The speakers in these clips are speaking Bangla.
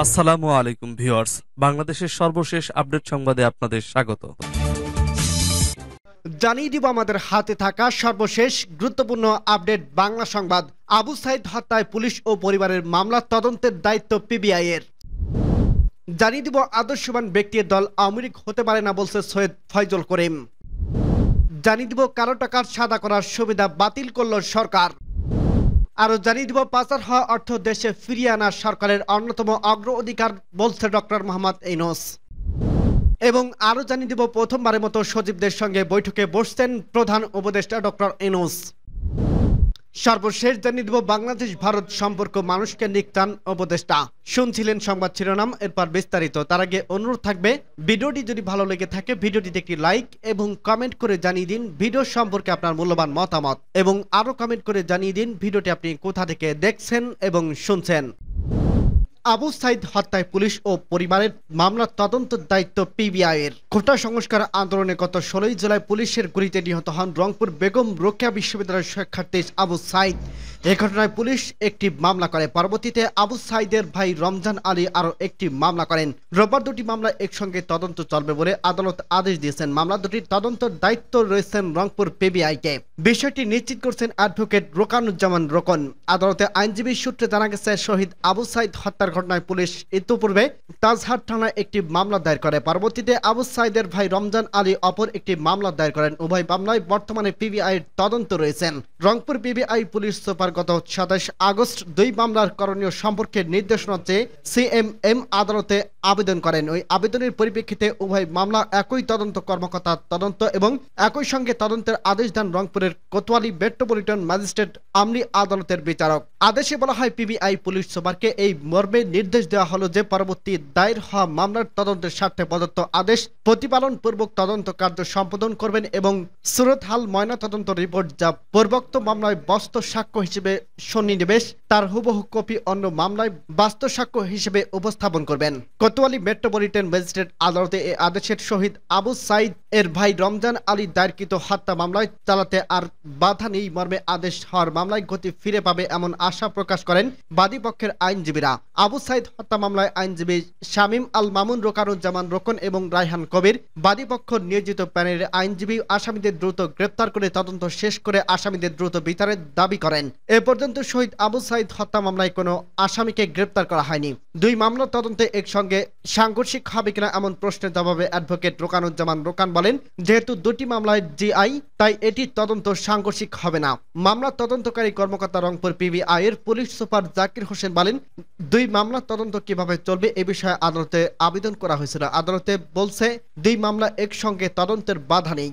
আসসালামু আলাইকুম ভিউয়ার্স, বাংলাদেশের সর্বশেষ আপডেট সংবাদে আপনাদের স্বাগত। জানিয়ে দিব আমাদের হাতে থাকা সর্বশেষ গুরুত্বপূর্ণ আপডেট বাংলা সংবাদ। আবু সাইদ হত্যায় পুলিশ ও পরিবারের মামলা তদন্তের দায়িত্ব পিবিআই এর। জানিয়ে দিব আদর্শবান ব্যক্তির দল আওয়ামী লীগ হতে পারে না বলছে সৈয়দ ফয়জুল করিম। জানিয়ে দিব কালো টাকার সাদা করার সুবিধা বাতিল করল সরকার। আরো জানিয়ে দিব পাচার হওয়া অর্থ দেশে ফিরিয়ে আনা সরকারের অন্যতম অগ্রাধিকার বলছে ডক্টর মোহাম্মদ ইউনূস। এবং আরো জানিয়ে দিব প্রথমবারের মতো সচিবদের সঙ্গে বৈঠকে বসছেন প্রধান উপদেষ্টা ডক্টর ইউনূস। সর্বশেষ জানিয়ে দিব বাংলাদেশ ভারত সম্পর্ক মানুষকে নিকটান উপদেষ্টা। শুনছিলেন সংবাদ শিরোনাম, এরপর বিস্তারিত। তার আগে অনুরোধ থাকবে, ভিডিওটি যদি ভালো লেগে থাকে ভিডিওটিতে একটি লাইক এবং কমেন্ট করে জানিয়ে দিন ভিডিও সম্পর্কে আপনার মূল্যবান মতামত, এবং আরো কমেন্ট করে জানিয়ে দিন ভিডিওটি আপনি কোথা থেকে দেখছেন এবং শুনছেন। আবু সাইদ হত্যায় পুলিশ ও পরিবারের মামলার তদন্তের দায়িত্ব পিবিআই এর। কোটা সংস্কার আন্দোলনে গত 16 জুলাই পুলিশের গুলিতে নিহত হন রংপুর বেগম রোকেয়া বিশ্ববিদ্যালয়ের শিক্ষার্থী আবু সাইদ। এ ঘটনায় পুলিশ একটি মামলা করে। পরবর্তীতে আবু সাইদের ভাই রমজান আলী আরও একটি মামলা করেন। রোববার দুটি মামলা একসঙ্গে তদন্ত চলবে বলে আদালত আদেশ দিয়েছেন। মামলা দুটির তদন্তের দায়িত্ব রয়েছেন রংপুর পিবিআইকে। বিষয়টি নিশ্চিত করছেন অ্যাডভোকেট রোকানুজ্জামান রোকন। আদালতে আইনজীবী সূত্রে জানা গেছে, শহীদ আবু সাইদ হত্যার ঘটনায় পুলিশ ইতিপূর্বে তাজহাট থানায় একটি মামলা দায়ের করে। পরবর্তীতে আবু সাইদের ভাই রমজান আলী অপর একটি মামলা দায়ের করেন। উভয় মামলায় বর্তমানে পিবিআইয়ের তদন্ত রয়েছেন। রংপুর পিবিআই পুলিশ সুপার গত 27 আগস্ট দুই মামলার করণীয় সম্পর্কে নির্দেশনা চেয়ে সিএমএম আদালতে আবেদন করেন। ওই আবেদনের পরিপ্রেক্ষিতে উভয় মামলা একই তদন্ত কর্মকর্তা তদন্ত এবং একই সঙ্গে তদন্তের আদেশ দেন রংপুরের কোতোয়ালি মেট্রোপলিটন ম্যাজিস্ট্রেট আমলি আদালতের বিচারক। আদেশে বলা হয়, পিবিআই পুলিশ সুপারকে এই মর্মে নির্দেশ দেওয়া হলো যে পরবর্তী দায়ের হওয়া মামলার তদন্তের স্বার্থে প্রদত্ত আদেশ প্রতিপালন পূর্বক তদন্ত কার্য সম্পাদন করবেন এবং সুরত হাল ময়না তদন্ত রিপোর্ট যা পূর্বোক্ত মামলায় বাস্তব সাক্ষ্য হিসেবে সন্নিবেশ তার হুবহু কপি অন্য মামলায় বাস্তব সাক্ষ্য হিসেবে উপস্থাপন করবেন। কোতোয়ালি মেট্রোপলিটন ম্যাজিস্ট্রেট আদালতে এই আদেশের শহীদ আবু সাইদ এর ভাই রমজান আলী দায়েরকৃত হত্যা মামলায় চালাতে আর বাধা নেই মর্মে আদেশ হওয়ার মামলায় গতি ফিরে পাবে এমন আশা প্রকাশ করেন বাদী পক্ষের আইনজীবীরা। আবু সাইদ হত্যা মামলায় আইনজীবী শামীম আল মামুন, রোকানুজ্জামান রোকন এবং রায়হান কবির বাদীপক্ষ নিয়োজিত প্যানেলের আইনজীবী আসামিদের দ্রুত গ্রেপ্তার করে তদন্ত শেষ করে আসামিদের দ্রুত বিচারের দাবি করেন। এ পর্যন্ত শহীদ আবু সাইদ হত্যা মামলায় কোনো আসামিকে গ্রেপ্তার করা হয়নি। দুই মামলার তদন্তে একসঙ্গে সাংঘর্ষিক হবে কিনা এমন প্রশ্নের জবাবে অ্যাডভোকেট রোকানুজ্জামান রোকান বলেন, যেহেতু দুটি মামলায় জিআই তাই এটির তদন্ত সাংঘর্ষিক হবে না। মামলার তদন্তকারী কর্মকর্তা রংপুর পিবিআই এর পুলিশ সুপার জাকির হোসেন বলেন, দুই মামলার তদন্ত কিভাবে চলবে এ বিষয়ে আদালতে আবেদন করা হয়েছিল। আদালতে বলছে দুই মামলা একসঙ্গে তদন্তের বাধা নেই।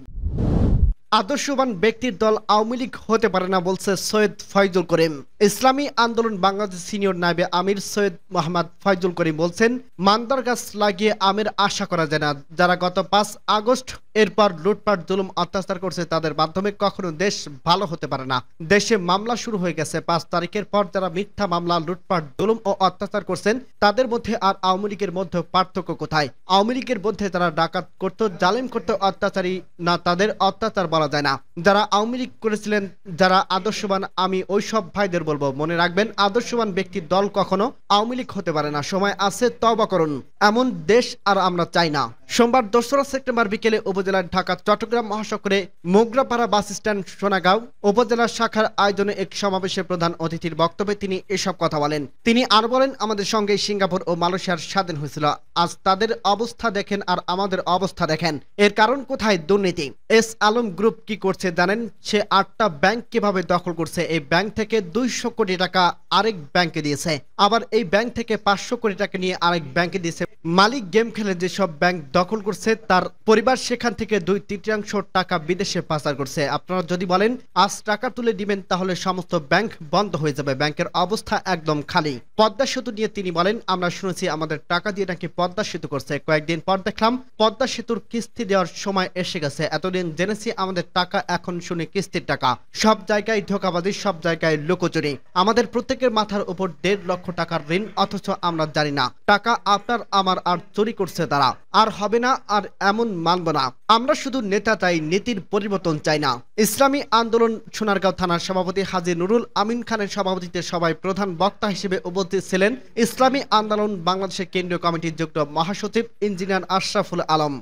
আদর্শবান ব্যক্তির দল আওয়ামী লীগ হতে পারে না বলছে সৈয়দ ফয়জুল করিম। ইসলামী আন্দোলন বাংলাদেশ সিনিয়র নায়েবে আমির সৈয়দ মোহাম্মদ ফয়জুল করিম বলছেন, মান্দার গাছ লাগিয়ে আমের আশা করা যায় না। যারা গত 5 আগস্ট এরপর লুটপাট জুলুম অত্যাচার করছে তাদের মাধ্যমে কখনো দেশ ভালো হতে পারে না। দেশে মামলা শুরু হয়ে গেছে। 5 তারিখের পর যারা মিথ্যা মামলা, লুটপাট জুলুম ও অত্যাচার করছেন তাদের মধ্যে আর আওয়ামী লীগের মধ্যে পার্থক্য কোথায়? আওয়ামী লীগের মধ্যে তারা ডাকাত করত, জালেম করত, অত্যাচারী না, তাদের অত্যাচার বলা যায় না। যারা আওয়ামী লীগ করেছিলেন, যারা আদর্শবান, আমি ওই সব ভাইদের বলবো, মনে রাখবেন আদর্শবান ব্যক্তির দল কখনো আওয়ামী লীগ হতে পারে না। সময় আছে, তওবা করুন। এমন দেশ আর আমরা চাই না। সোমবার 2রা সেপ্টেম্বর বিকেলে উপজেলার ঢাকা চট্টগ্রাম মহাসড়কে মোগরাপাড়া বাস স্ট্যান্ড সোনাগাঁও উপজেলা শাখার আয়োজনে এক সমাবেশে প্রধান অতিথির বক্তব্যে তিনি এসব কথা বলেন। তিনি আর বলেন, আমাদের সঙ্গে সিঙ্গাপুর ও মালয়েশিয়ার স্বাধীন হয়েছিল। আজ তাদের অবস্থা দেখেন আর আমাদের অবস্থা দেখেন। এর কারণ কোথায়? দুর্নীতি। এস আলম গ্রুপ কি করছে জানেন? সে 8টা ব্যাংক কিভাবে দখল করছে। এই ব্যাংক থেকে 200 কোটি টাকা আরেক ব্যাংকে দিয়েছে, আবার এই ব্যাংক থেকে 500 কোটি টাকা নিয়ে আরেক ব্যাংকে দিয়েছে। মালিক গেম খেলে যেসব ব্যাংক দখল করছে তার পরিবার সেখান থেকে 2/3 টাকা বিদেশে পাচার করছে। আপনারা যদি বলেন আজ টাকা তুলে দিবেন তাহলে সমস্ত ব্যাংক বন্ধ হয়ে যাবে। ব্যাংকের অবস্থা একদম খালি। পদ্মা সেতু নিয়ে তিনি বলেন, আমরা শুনেছি আমাদের টাকা দিয়ে নাকি পদ্মা সেতু করছে। কয়েকদিন পর দেখলাম পদ্মা সেতুর কিস্তি দেওয়ার সময় এসে গেছে। এতদিন জেনেছি আমাদের টাকা, এখন শুনে কিস্তির টাকা। সব জায়গায় ধোঁকাবাজি, সব জায়গায় লুকোচুরি। আমাদের প্রত্যেকের মাথার উপর 1.5 লক্ষ টাকার ঋণ, অথচ আমরা জানি না টাকা আপনার আমার কাস্টমার আর চুরি করছে তারা। আর হবে না, আর এমন মানব না। আমরা শুধু নেতা চাই, নীতির পরিবর্তন চাই না। ইসলামী আন্দোলন সোনারগাঁও থানার সভাপতি হাজী নুরুল আমিন খানের সভাপতিত্বে সভায় প্রধান বক্তা হিসেবে উপস্থিত ছিলেন ইসলামী আন্দোলন বাংলাদেশের কেন্দ্রীয় কমিটির যুগ্ম মহাসচিব ইঞ্জিনিয়ার আশরাফুল আলম।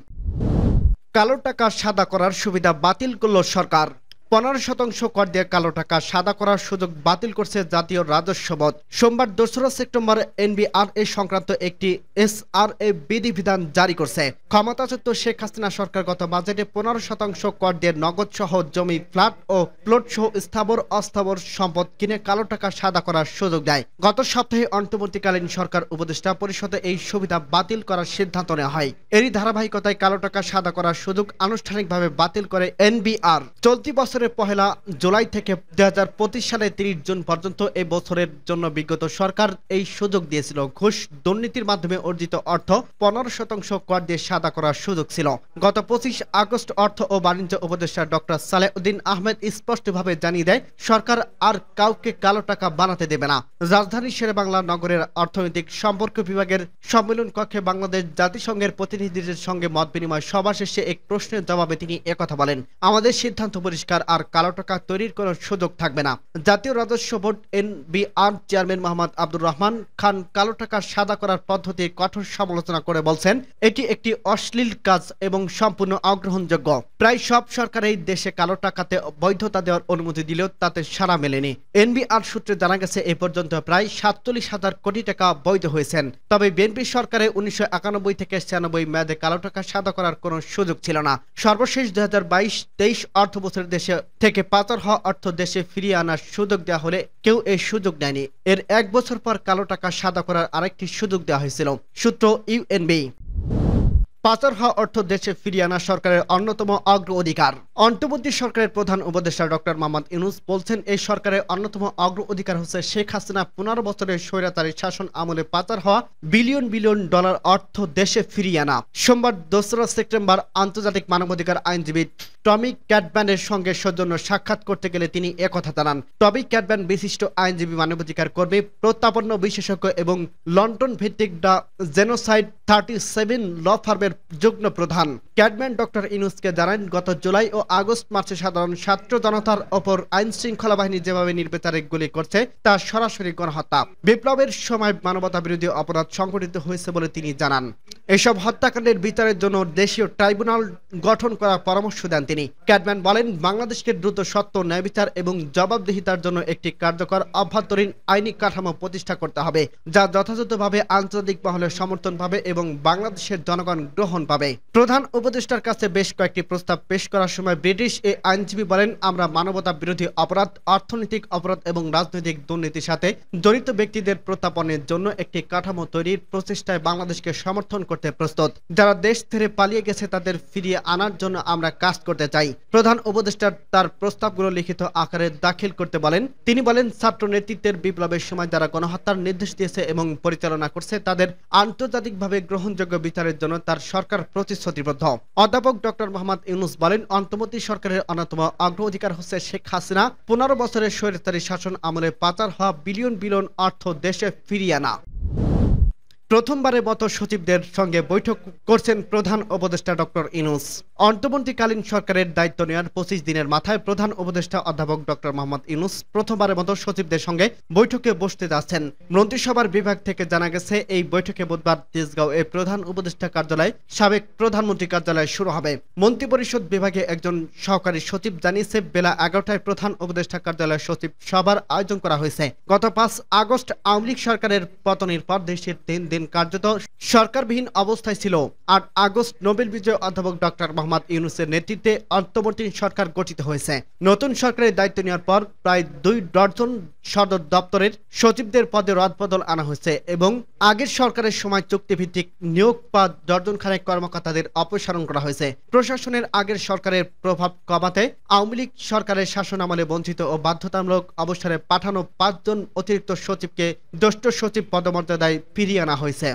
কালো টাকা সাদা করার সুবিধা বাতিল করল সরকার। 15% কর দিয়ে কালো টাকা সাদা করার সুযোগ বাতিল করছে জাতীয় রাজস্ব বোর্ড। সোমবার 2রা সেপ্টেম্বর এনবিআরএ সংক্রান্ত একটি এসআরএ বিধিবিধান জারি করছে। ক্ষমতাচ্যুত শেখ হাসিনা সরকার গত বাজেটে 15% কর দিয়ে নগদ সহ জমি, ফ্ল্যাট ও প্লট সহ স্থাবর অস্থাবর সম্পদ কিনে কালো টাকা সাদা করার সুযোগ দেয়। গত সপ্তাহে অন্তর্বর্তীকালীন সরকার উপদেষ্টা পরিষদে এই সুবিধা বাতিল করার সিদ্ধান্ত নেওয়া হয়। এরই ধারাবাহিকতায় কালো টাকা সাদা করার সুযোগ আনুষ্ঠানিকভাবে বাতিল করে এনবিআর। চলতি বছরের 1 জুলাই থেকে 2025 সালের 30 জুন পর্যন্ত এই বছরের জন্য বিগত সরকার এই সুযোগ দিয়েছিল। ঘুষ দুর্নীতির মাধ্যমে অর্জিত অর্থ 15% কর দিয়ে সাদা করার সুযোগ ছিল। গত 25 আগস্ট অর্থ ও বাণিজ্য উপদেষ্টা ডক্টর সালেউদ্দিন আহমেদ স্পষ্টভাবে জানিয়ে দেয়, সরকার আর কাউকে কালো টাকা বানাতে দেবে না। রাজধানী শেরেবাংলা নগরের অর্থনৈতিক সম্পর্ক বিভাগের সম্মেলন কক্ষে বাংলাদেশ জাতিসংঘের প্রতিনিধিদের সঙ্গে মত বিনিময় সভা শেষে এক প্রশ্নের জবাবে তিনি একথা বলেন, আমাদের সিদ্ধান্ত পরিষ্কার, আর কালো টাকা তৈরির কোনো সুযোগ থাকবে না। জাতীয় রাজস্ব board NBR chairman Mohammad Abdur Rahman Khan কালো টাকা সাদা করার পদ্ধতির কঠোর সমালোচনা করে বলছেন, এটি একটি অশ্লীল কাজ এবং সম্পূর্ণ অগ্রহণযোগ্য। প্রায় সব সরকার এই দেশে কালো টাকাতে বৈধতা দেওয়ার অনুমতি দিলেও তাতে সাড়া মেলেনি। এনবিআর সূত্রে জানা গেছে এই পর্যন্ত প্রায় 47,000 কোটি টাকা বৈধ হয়েছেন। তবে বিএনপি সরকারে 1991 থেকে 96 মেয়াদে কালো টাকা সাদা করার কোনো সুযোগ ছিল না। সর্বশেষ 2022-23 অর্থ বছরের দেশে থেকে পাচার হওয়া অর্থ দেশে ফিরিয়ে আনার সুযোগ দেওয়া হলে কেউ এই সুযোগ নেয়নি। এর 1 বছর পর কালো টাকা সাদা করার আরেকটি সুযোগ দেওয়া হয়েছিল। সূত্র ইউএনবি। পাচার হওয়া অর্থ দেশে ফিরিয়ে আনা সরকারের অন্যতম অগ্র অধিকার। অন্তর্বর্তী সরকারের প্রধান উপদেষ্টা ডক্টর মোহাম্মদ ইউনূস বলছেন, এই সরকারের অন্যতম অগ্র অধিকার হচ্ছে শেখ হাসিনা 15 বছরের স্বৈরাচারী শাসন আমলে পাচার হওয়া বিলিয়ন বিলিয়ন ডলার অর্থ দেশে ফিরিয়ে আনা। সোমবার 2রা সেপ্টেম্বর আন্তর্জাতিক মানবাধিকার আইনজীবী টমি ক্যাটব্যানের সঙ্গে সৌজন্য সাক্ষাৎ করতে গেলে তিনি একথা জানান। টমি ক্যাটব্যান বিশিষ্ট আইনজীবী, মানবাধিকার কর্মী, প্রত্যাপন্ন বিশেষজ্ঞ এবং লন্ডন ভিত্তিক দ্য জেনোসাইড 37 ল ফার্মের যুগ্ম প্রধান। ক্যাটব্যান ডক্টর ইউনূসকে জানান, গত জুলাই ও আগস্ট মাসে সাধারণ ছাত্র জনতার ওপর আইন শৃঙ্খলা বাহিনী যেভাবে নির্বিচারে গুলি করছে তা সরাসরি গণহত্যা। বিপ্লবের সময় মানবতা বিরোধী অপরাধ সংঘটিত হয়েছে বলে তিনি জানান। এসব হত্যাকাণ্ডের বিচারের জন্য দেশীয় ট্রাইব্যুনাল গঠন করার পরামর্শ দেন তিনি। ক্যাটব্যান বলেন, বাংলাদেশকে দ্রুত সত্য, ন্যায় বিচার এবং জবাবদিহিতার জন্য একটি কার্যকর অভ্যন্তরীণ আইনি কাঠামো প্রতিষ্ঠা করতে হবে, যা যথাযথভাবে আন্তর্জাতিক মহলে সমর্থন পাবে এবং বাংলাদেশের জনগণ গ্রহণ পাবে। প্রধান উপদেষ্টার কাছে বেশ কয়েকটি প্রস্তাব পেশ করার সময় ব্রিটিশ এই আইনজীবী বলেন, আমরা মানবতা বিরোধী অপরাধ, অর্থনৈতিক অপরাধ এবং রাজনৈতিক দুর্নীতির সাথে জড়িত ব্যক্তিদের প্রত্যাপনের জন্য একটি কাঠামো তৈরির প্রচেষ্টায় বাংলাদেশকে সমর্থন করতে প্রস্তুত। যারা দেশ ছেড়ে পালিয়ে গেছে তাদের ফিরিয়ে আনার জন্য আমরা কাজ করতে চাই। প্রধান উপদেষ্টা তার প্রস্তাবগুলো লিখিত আকারে দাখিল করতে বলেন। তিনি বলেন, ছাত্র নেতৃত্বের বিপ্লবের সময় যারা গণহত্যার নির্দেশ দিয়েছে এবং পরিচালনা করছে তাদের আন্তর্জাতিকভাবে গ্রহণযোগ্য বিচারের জন্য তার সরকার প্রতিশ্রুতিবদ্ধ। অধ্যাপক ডক্টর মোহাম্মদ ইউনূস বলেন, অন্তর্বর্তী সরকারের অন্যতম অগ্রাধিকার হচ্ছে শেখ হাসিনা 15 বছরের স্বৈরাচারী শাসন আমলে পাচার হওয়া বিলিয়ন বিলিয়ন অর্থ দেশে ফিরিয়ে আনা। প্রথমবারের মতো সচিবদের সঙ্গে বৈঠক করছেন প্রধান উপদেষ্টা ডক্টর ইউনূস। অন্তর্বর্তীকালীন সরকারের দায়িত্ব নেওয়ার 25 দিনের মাথায় প্রধান উপদেষ্টা অধ্যাপক ডক্টর মোহাম্মদ ইউনূস প্রথমবারের মতো সচিবদের সঙ্গে বৈঠকে বসতে যাচ্ছেন। মন্ত্রিসভার বিভাগ থেকে জানা গেছে, এই বৈঠকে বুধবার তেজগাঁও এ প্রধান উপদেষ্টা কার্যালয়, সাবেক প্রধানমন্ত্রী কার্যালয় শুরু হবে। মন্ত্রিপরিষদ বিভাগে একজন সহকারী সচিব জানিয়েছে, বেলা 11টায় প্রধান উপদেষ্টা কার্যালয়ের সচিব সভার আয়োজন করা হয়েছে। গত 5 আগস্ট আওয়ামী লীগ সরকারের পতনের পর দেশের 3 দিন কার্যত সরকারবিহীন অবস্থায় ছিল। 8 আগস্ট নোবেল বিজয়ী অধ্যাপক ডক্টর মোহাম্মদ ইউনূসের নেতৃত্বে অন্তর্বর্তী সরকার গঠিত হয়েছে। নতুন সরকারের দায়িত্ব নেওয়ার পর প্রায় 2 ডজন সদর দপ্তরের সচিবদের পদে রদবদল আনা হয়েছে এবং আগের সরকারের সময় চুক্তিভিত্তিক নিয়োগ বা ডজন খানেক কর্মকর্তাদের অপসারণ করা হয়েছে। প্রশাসনের আগের সরকারের প্রভাব কমাতে আওয়ামী লীগ সরকারের শাসনামলে বঞ্চিত ও বাধ্যতামূলক অবসরে পাঠানো 5 জন অতিরিক্ত সচিবকে জ্যেষ্ঠ সচিব পদমর্যাদায় ফিরিয়ে আনা হয়েছে।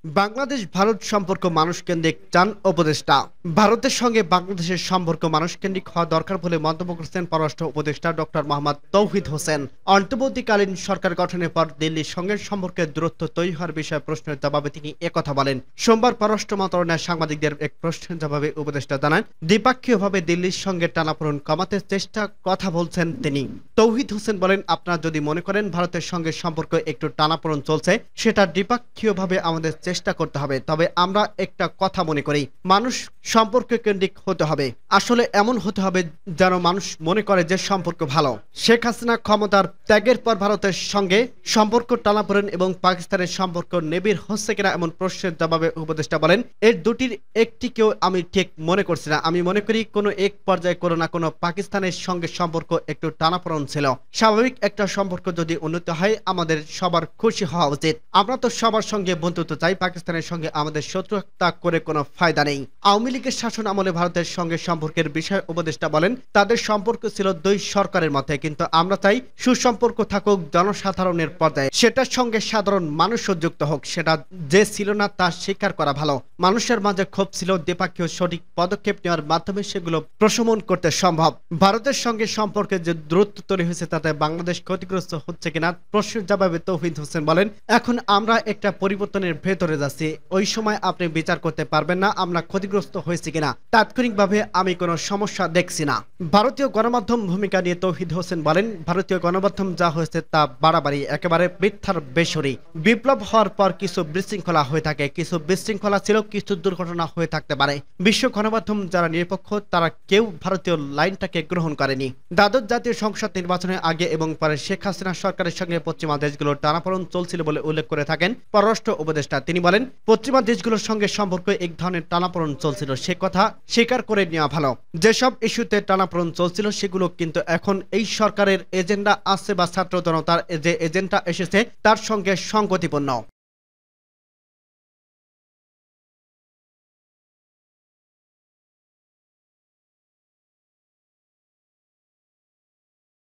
বাংলাদেশ ভারত সম্পর্ক মানুষকেন্দ্রিক চান উপদেষ্টা। ভারতের সঙ্গে বাংলাদেশের সম্পর্ক মানুষকেন্দ্রিক হওয়া দরকার বলে মন্তব্য করেছেন পররাষ্ট্র উপদেষ্টা ডক্টর মোহাম্মদ তৌহিদ হোসেন। অন্তর্বর্তীকালীন সরকার গঠনের পর দিল্লির সঙ্গে সম্পর্কের দূরত্ব তৈরি হওয়ার বিষয়ে প্রশ্নের জবাবে তিনি একথা বলেন। সোমবার পররাষ্ট্র মন্ত্রণালয়ের সাংবাদিকদের এক প্রশ্নের জবাবে উপদেষ্টা জানান, দ্বিপাক্ষিকভাবে দিল্লির সঙ্গে টানাপোড়েন কমাতে চেষ্টা কথা বলছেন তিনি। তৌহিদ হোসেন বলেন, আপনারা যদি মনে করেন ভারতের সঙ্গে সম্পর্ক একটু টানাপোড়েন চলছে, সেটা দ্বিপাক্ষিকভাবে আমাদের চেষ্টা করতে হবে। তবে আমরা একটা কথা মনে করি, মানুষ সম্পর্ক কেন্দ্রিক হতে হবে। আসলে এমন হতে হবে যেন মানুষ মনে করে যে সম্পর্ক ভালো। শেখ হাসিনা ক্ষমতার ত্যাগের পর ভারতের সঙ্গে সম্পর্ক টানাপোড়েন এবং পাকিস্তানের সম্পর্ক নিবিড় হচ্ছে কিনা এমন প্রশ্নের জবাবে উপদেষ্টা বলেন, এর দুটির একটিকেও আমি ঠিক মনে করছি না। আমি মনে করি কোনো এক পর্যায়ে কোনো না কোনো পাকিস্তানের সঙ্গে সম্পর্ক একটু টানাপোড়েন ছিল। স্বাভাবিক একটা সম্পর্ক যদি উন্নত হয় আমাদের সবার খুশি হওয়া উচিত। আমরা তো সবার সঙ্গে বন্ধুত্ব চাই, পাকিস্তানের সঙ্গে আমাদের শত্রুতা করে কোনো ফায়দা নেই। আওয়ামী লীগের শাসন আমলে ভারতের সঙ্গে সম্পর্কের বিষয়ে উপদেষ্টা বলেন, তাদের সম্পর্ক ছিল দুই সরকারের মধ্যে, কিন্তু আমরা চাই সুসম্পর্ক থাকুক জনসাধারণের পর্যায়ে, সেটার সঙ্গে সাধারণ মানুষও যুক্ত হোক। সেটা যে ছিল না তা স্বীকার করা ভালো। মানুষের মাঝে ক্ষোভ ছিল, দ্বিপাক্ষিক সঠিক পদক্ষেপ নেওয়ার মাধ্যমে সেগুলো প্রশমন করতে সম্ভব। ভারতের সঙ্গে সম্পর্কে যে দূরত্ব তৈরি হয়েছে তাতে বাংলাদেশ ক্ষতিগ্রস্ত হচ্ছে কিনা প্রশ্নের জবাবে তৌহিদ হোসেন বলেন, এখন আমরা একটা পরিবর্তনের ভেতরে যাচ্ছি। ওই সময় আপনি বিচার করতে পারবেন না আমরা ক্ষতিগ্রস্ত হয়েছি কিনা। তাৎক্ষণিকভাবে আমি কোনো সমস্যা দেখছি না। ভারতীয় গণমাধ্যম ভূমিকা নিয়ে তৌহিদ হোসেন বলেন, ভারতীয় গণমাধ্যম যা হয়েছে তা বাড়াবাড়ি, একেবারে মিথ্যার বেসরি। বিপ্লব হওয়ার পর কিছু বিশৃঙ্খলা হয়ে থাকে, কিছু বিশৃঙ্খলা ছিল, কিছু দুর্ঘটনা হয়ে থাকতে পারে। বিশ্ব গণমাধ্যম যারা নিরপেক্ষ তারা কেউ ভারতীয় লাইনটাকে গ্রহণ করেনি। দ্বাদশ জাতীয় সংসদ নির্বাচনের আগে এবং পরে শেখ হাসিনা সরকারের সঙ্গে পশ্চিমা দেশগুলোর টানাপোড়েন চলছিল বলে উল্লেখ করে থাকেন পররাষ্ট্র উপদেষ্টা। তিনি বলেন, পশ্চিমা দেশগুলোর সঙ্গে সম্পর্ক এক ধরনের টানাপোড়েন চলছিল, সে কথা স্বীকার করে নেওয়া ভালো। যেসব ইস্যুতে টানাপোড়েন চলছিল সেগুলো কিন্তু এখন এই সরকারের এজেন্ডা আছে বা ছাত্র জনতার যে এজেন্ডা এসেছে তার সঙ্গে সঙ্গতিপূর্ণ।